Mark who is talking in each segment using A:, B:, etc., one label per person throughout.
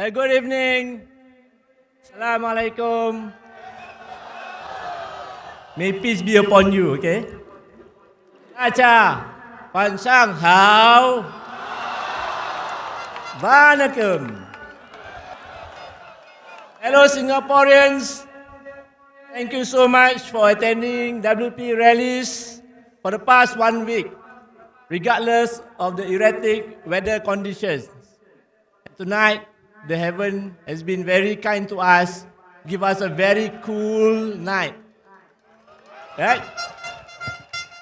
A: Good evening. Assalamualaikum. May peace be upon you, okay? 大家晚上好。Vanakkam. Hello Singaporeans. Thank you so much for attending WP rallies for the past 1 week, regardless of the erratic weather conditions. Tonight, the heaven has been very kind to us, give us a very cool night. Right?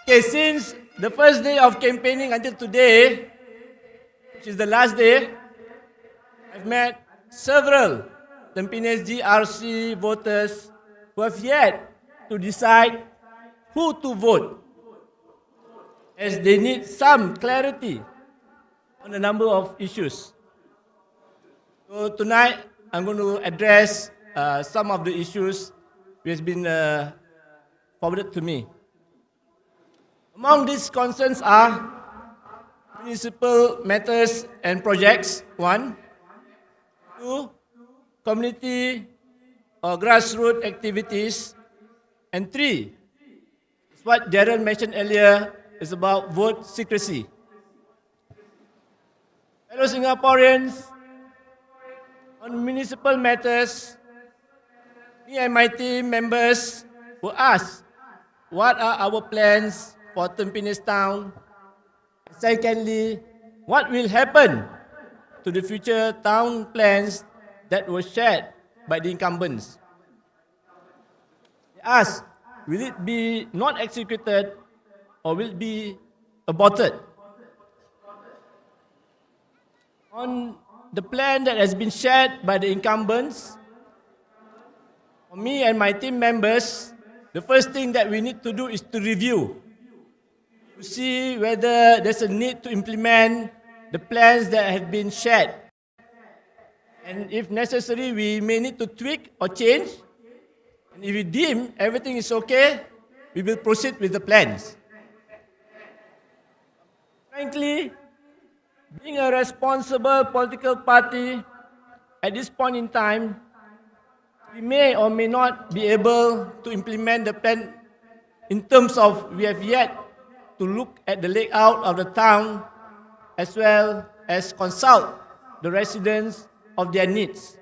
A: Okay, since the first day of campaigning until today, which is the last day, I've met several Tampines GRC voters who have yet to decide who to vote, as they need some clarity on a number of issues. So tonight, I'm going to address some of the issues which has been forwarded to me. Among these concerns are municipal matters and projects, 1. 2, community or grassroots activities, and 3, what Darren mentioned earlier, is about vote secrecy. Fellow Singaporeans, on municipal matters, me and my team members were asked what are our plans for Tampines Town. Secondly, what will happen to the future town plans that were shared by the incumbents. They asked, will it be not executed or will it be aborted? On the plan that has been shared by the incumbents, for me and my team members, the first thing that we need to do is to review, to see whether there's a need to implement the plans that have been shared. And if necessary, we may need to tweak or change. And if we deem everything is okay, we will proceed with the plans. Frankly, being a responsible political party, at this point in time, we may or may not be able to implement the plan in terms of we have yet to look at the layout of the town as well as consult the residents of their needs.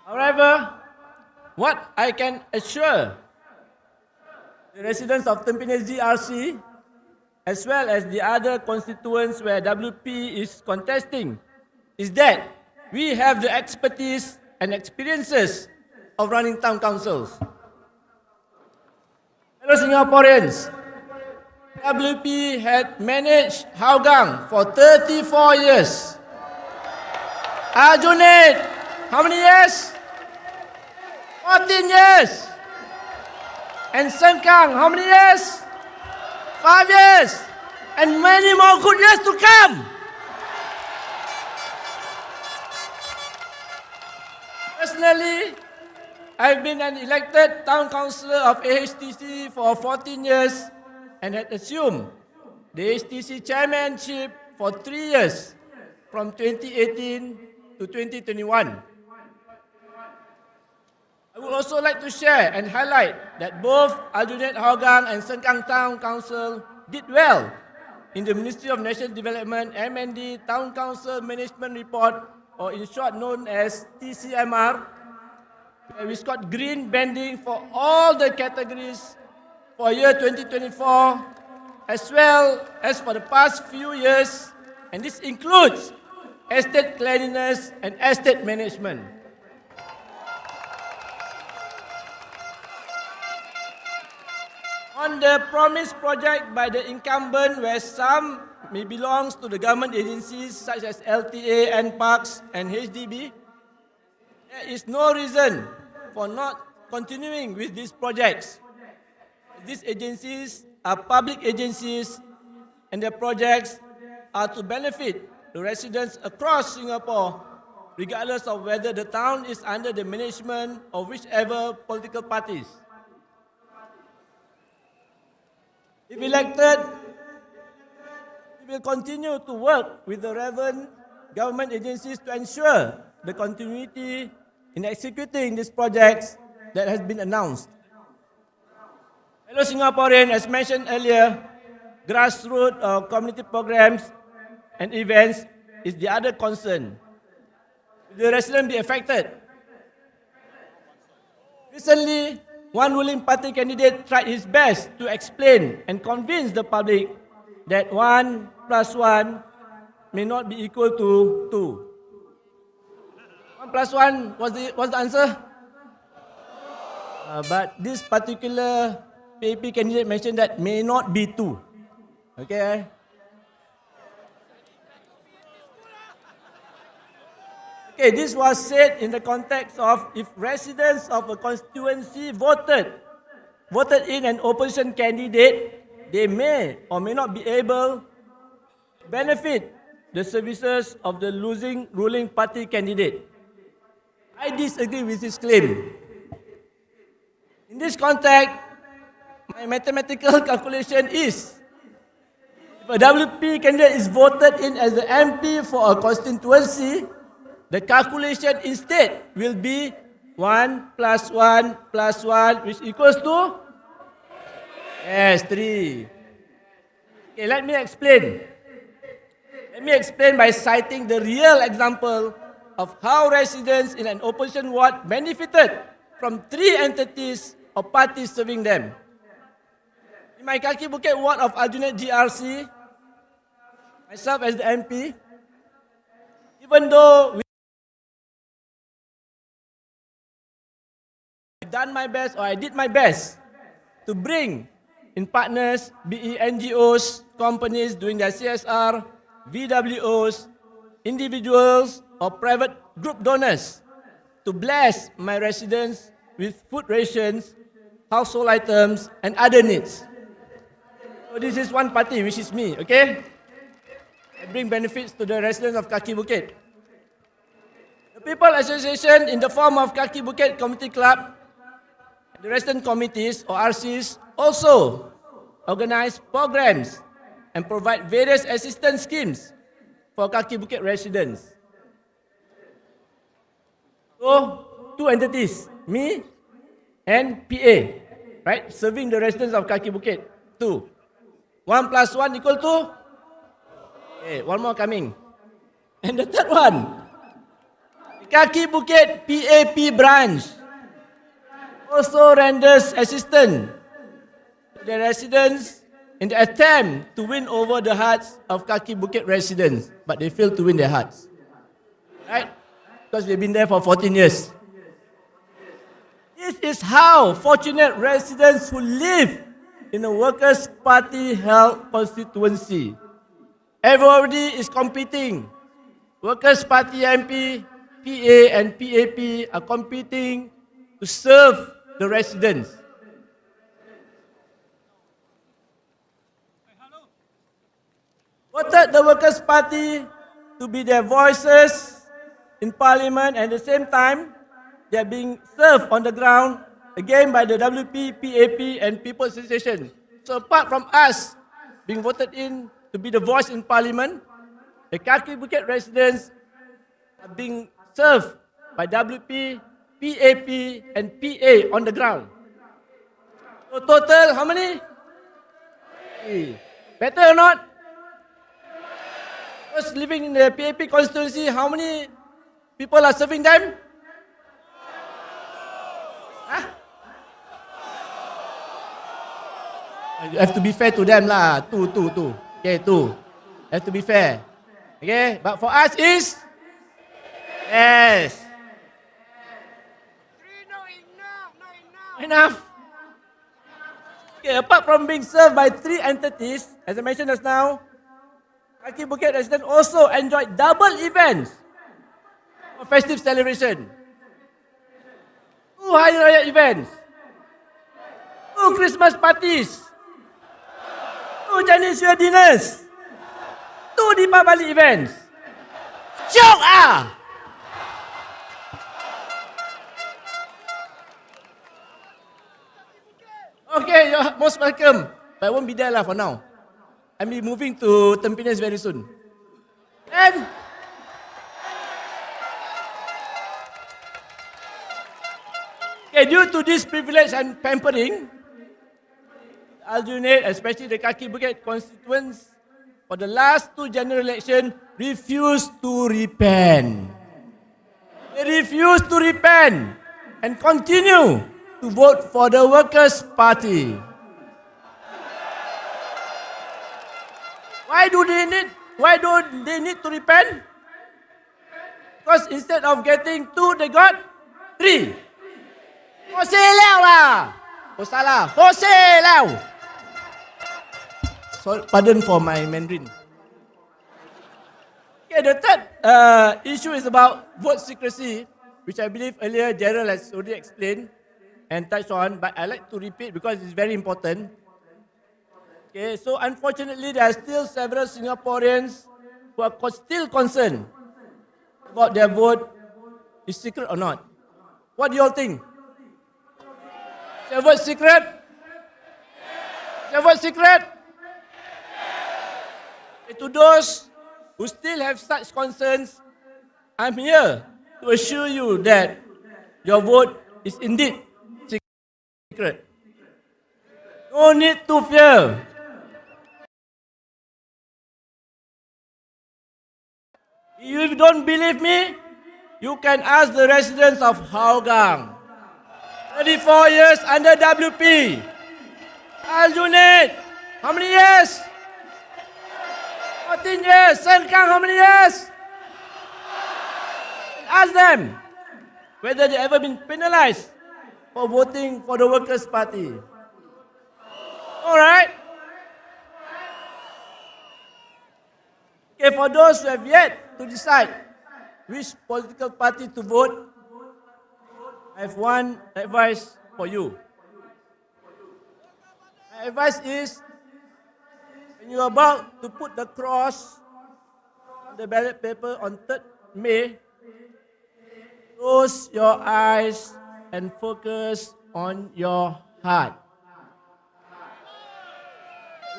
A: However, what I can assure the residents of Tampines GRC, as well as the other constituents where WP is contesting, is that we have the expertise and experiences of running town councils. Hello Singaporeans, WP had managed Hougang for 34 years. Aljunied, how many years? 14 years. And Sengkang, how many years? 5 years. And many more good years to come. Personally, I've been an elected town councillor of AHTC for 14 years and had assumed the AHTC chairmanship for 3 years from 2018 to 2021. I would also like to share and highlight that both Aljunied Hougang and Sengkang Town Council did well in the Ministry of National Development MND Town Council Management Report, or in short known as TCMR, where we scored green banding for all the categories for year 2024, as well as for the past few years, and this includes estate cleanliness and estate management. On the promised project by the incumbent, where some may belong to the government agencies such as LTA, NParks, and HDB, there is no reason for not continuing with these projects. These agencies are public agencies, and their projects are to benefit the residents across Singapore, regardless of whether the town is under the management of whichever political parties. If elected, will continue to work with the relevant government agencies to ensure the continuity in executing these projects that has been announced. Fellow Singaporean, as mentioned earlier, grassroots community programs and events is the other concern. Will the residents be affected? Recently, one ruling party candidate tried his best to explain and convince the public that 1 plus 1 may not be equal to 2. 1 plus 1 was the answer? But this particular PAP candidate mentioned that may not be 2. Okay? Okay, this was said in the context of if residents of a constituency voted in an opposition candidate, they may or may not be able to benefit the services of the losing ruling party candidate. I disagree with this claim. In this context, my mathematical calculation is if a WP candidate is voted in as the MP for a constituency, the calculation instead will be 1 plus 1 plus 1, which equals to? Yes, 3. Okay, let me explain. Let me explain by citing the real example of how residents in an opposition ward benefited from 3 entities or parties serving them. In my Kaki Bukit ward of Aljunied GRC, myself as the MP, even though we done my best, or I did my best to bring in partners, be it NGOs, companies doing their CSR, VWOs, individuals or private group donors to bless my residents with food rations, household items and other needs. So this is one party, which is me, okay? I bring benefits to the residents of Kaki Bukit. The People Association in the form of Kaki Bukit Community Club, the resident committees or RCs also organize programs and provide various assistance schemes for Kaki Bukit residents. So, 2 entities, me and PA, right? Serving the residents of Kaki Bukit. 2. 1 plus 1 equal to? Okay, one more coming. And the third one, Kaki Bukit PAP branch also renders assistance to the residents in the attempt to win over the hearts of Kaki Bukit residents, but they fail to win their hearts. Right? Because we've been there for 14 years. This is how fortunate residents who live in a Workers' Party held constituency. Everybody is competing. Workers' Party MP, PA and PAP are competing to serve the residents. Voted the Workers' Party to be their voices in Parliament, and at the same time, they are being served on the ground again by the WP, PAP and People's Association. So apart from us being voted in to be the voice in Parliament, the Kaki Bukit residents are being served by WP, PAP and PA on the ground. So total, how many? 3. Better or not? Just living in the PAP constituency, how many people are serving them? Huh? You have to be fair to them lah. 2. Okay, 2. Have to be fair. Okay, but for us is? Yes. Enough. Okay, apart from being served by 3 entities, as I mentioned just now, Kaki Bukit residents also enjoyed double events for festive celebration. 2 Hari Raya events, 2 Christmas parties, 2 Chinese New Year dinners, 2 Deepavali events. Syok ah! Okay, you're most welcome. But I won't be there lah for now. I'll be moving to Tampines very soon. And due to this privilege and pampering, Aljunied, especially the Kaki Bukit constituents, for the last 2 general elections, refused to repent. They refused to repent and continue to vote for the Workers' Party. Why don't they need to repent? Because instead of getting 2, they got 3. Hosei liao lah. Oh salah. Hosei liao. Sorry, pardon for my Mandarin. Okay, the third issue is about vote secrecy, which I believe earlier Gerald has already explained and touched on, but I like to repeat because it's very important. Okay, so unfortunately, there are still several Singaporeans who are still concerned about their vote is secret or not. What do you all think? Is your vote secret? Is your vote secret? Okay, to those who still have such concerns, I'm here to assure you that your vote is indeed secret. No need to fear. If you don't believe me, you can ask the residents of Hougang. 34 years under WP. Aljunied, how many years? 14 years. Sengkang, how many years? Ask them whether they ever been penalized for voting for the Workers' Party. Alright? Okay, for those who have yet to decide which political party to vote, I have one advice for you. My advice is, when you're about to put the cross on the ballot paper on 3rd May, close your eyes and focus on your heart.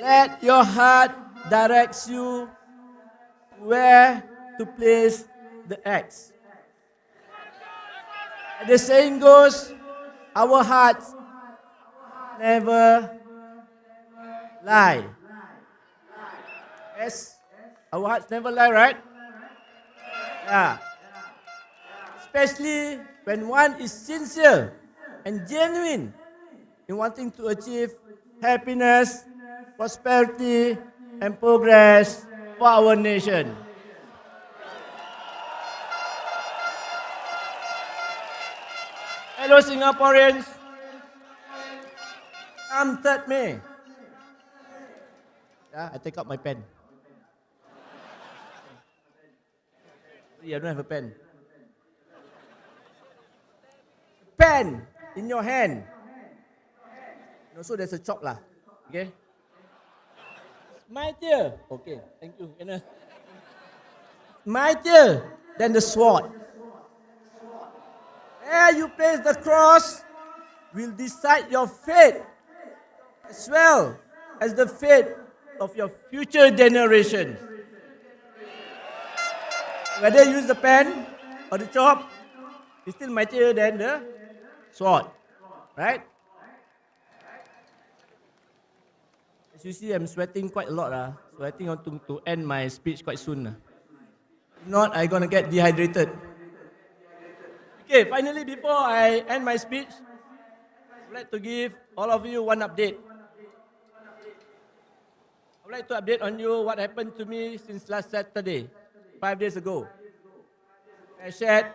A: Let your heart direct you where to place the X. As the saying goes, our hearts never lie. Yes, our hearts never lie, right? Yeah. Especially when one is sincere and genuine in wanting to achieve happiness, prosperity, and progress for our nation. Hello Singaporeans, come 3rd May. Yeah, I take out my pen. Sorry, I don't have a pen. Pen in your hand. And also there's a chalk lah. Okay? Mightier. Okay, thank you. Mightier than the sword. Where you place the cross will decide your fate as well as the fate of your future generations. Whether you use the pen or the chalk, it's still mightier than the sword. Right? As you see, I'm sweating quite a lot. So I think I want to end my speech quite soon. If not, I'm going to get dehydrated. Okay, finally, before I end my speech, I'd like to give all of you one update. I'd like to update on you what happened to me since last Saturday, 5 days ago. I shared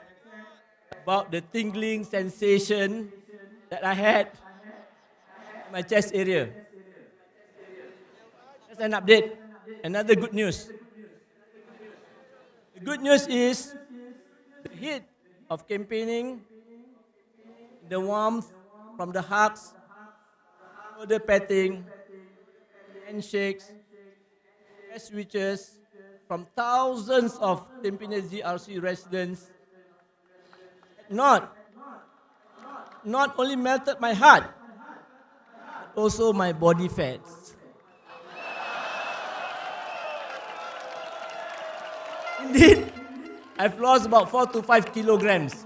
A: about the tingling sensation that I had in my chest area. That's an update. Another good news. The good news is the heat of campaigning, the warmth from the hugs, further petting, handshakes, best wishes from thousands of Tampines GRC residents not only melted my heart, but also my body fats. Indeed, I've lost about 4 to 5 kilograms.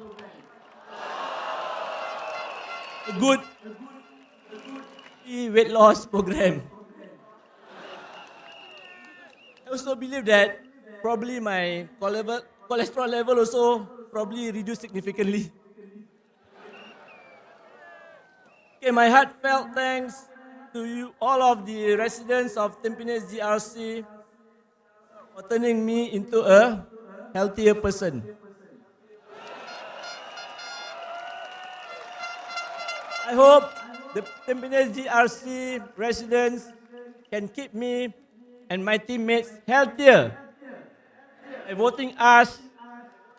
A: A good weight loss program. I also believe that probably my cholesterol level also probably reduced significantly. Okay, my heartfelt thanks to you, all of the residents of Tampines GRC, for turning me into a healthier person. I hope the Tampines GRC residents can keep me and my teammates healthier by voting us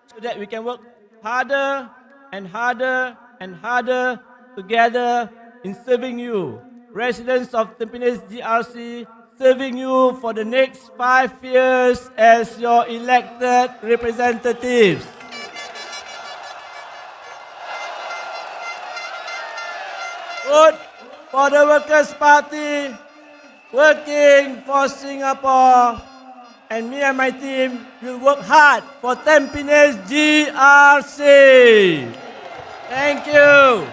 A: so that we can work harder and harder and harder together in serving you. Residents of Tampines GRC, serving you for the next 5 years as your elected representatives. Vote for the Workers' Party, working for Singapore, and me and my team will work hard for Tampines GRC. Thank you.